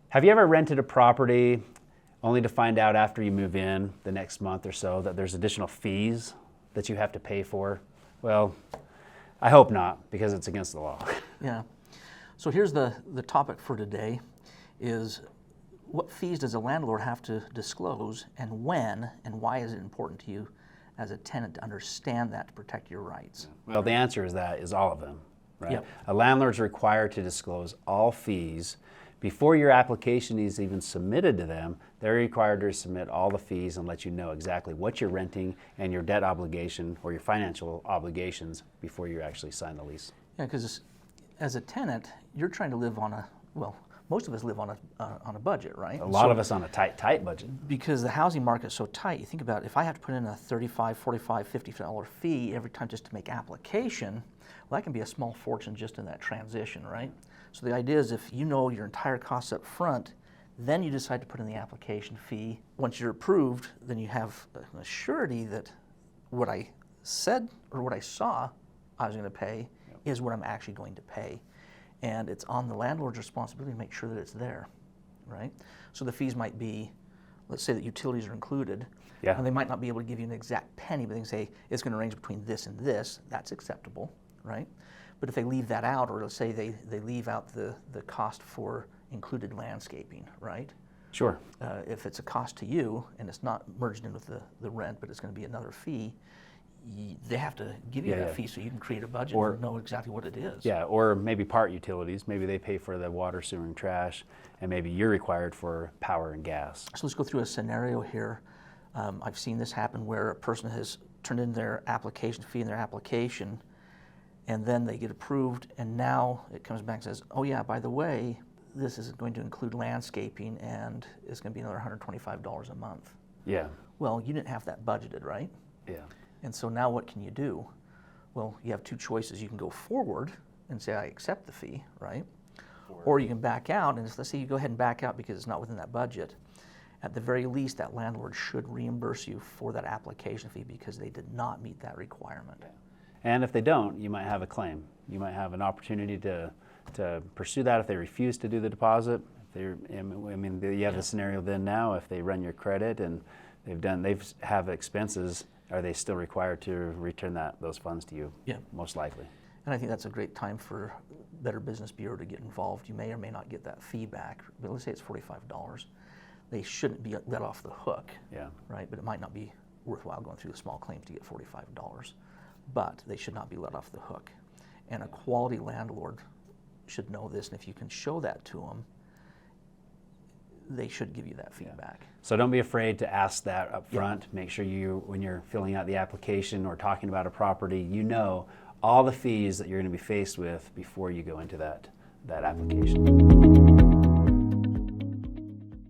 Have you ever rented a property only to find out after you move in the next month or so that there's additional fees that you have to pay for? Well, I hope not, because it's against the law. Yeah. So here's the topic for today is what fees does a landlord have to disclose, and when, and why is it important to you as a tenant to understand that to protect your rights? Well, the answer is all of them, right? Yep. A landlord's required to disclose all fees. Before your application is even submitted to them, they're required to submit all the fees and let you know exactly what you're renting and your debt obligation or your financial obligations before you actually sign the lease. Yeah, because as a tenant, you're trying to live on a, well, most of us live on a budget, right? A lot of us on a tight budget. Because the housing market's so tight, you think about it, if I have to put in a $35, $45, $50 fee every time just to make application, well, that can be a small fortune just in that transition, right? So the idea is if you know your entire costs up front, then you decide to put in the application fee. Once you're approved, then you have a surety that what I said or what I saw I was going to pay is what I'm actually going to pay. And it's on the landlord's responsibility to make sure that it's there, right? So the fees might be, let's say that utilities are included, and they might not be able to give you an exact penny, but they can say it's going to range between this and this, that's acceptable, right? But if they leave that out, or let's say they leave out the cost for included landscaping, right? Sure. If it's a cost to you and it's not merged in with the rent, but it's going to be another fee, they have to give you that fee so you can create a budget and know exactly what it is. Yeah, or maybe part utilities. Maybe they pay for the water, sewer, and trash, and maybe you're required for power and gas. So let's go through a scenario here. I've seen this happen where a person has turned in their application fee in their application, and then they get approved, and now it comes back and says, oh yeah, by the way, this is going to include landscaping, and it's going to be another $125 a month. Yeah. Well, you didn't have that budgeted, right? Yeah. And so now what can you do? Well, you have two choices. You can go forward and say, I accept the fee, right? Or you can back out, and let's say you go ahead and back out because it's not within that budget. At the very least, that landlord should reimburse you for that application fee because they did not meet that requirement. And if they don't, you might have a claim. You might have an opportunity to pursue that if they refuse to do the deposit. You have the scenario then now, if they run your credit and they have expenses, are they still required to return those funds to you? Yeah. Most likely. And I think that's a great time for Better Business Bureau to get involved. You may or may not get that feedback, but let's say it's $45. They shouldn't be let off the hook, right? But it might not be worthwhile going through the small claims to get $45. But they should not be let off the hook. And a quality landlord should know this, and if you can show that to them, they should give you that feedback. So don't be afraid to ask that up front. Make sure when you're filling out the application or talking about a property, you know all the fees that you're going to be faced with before you go into that application.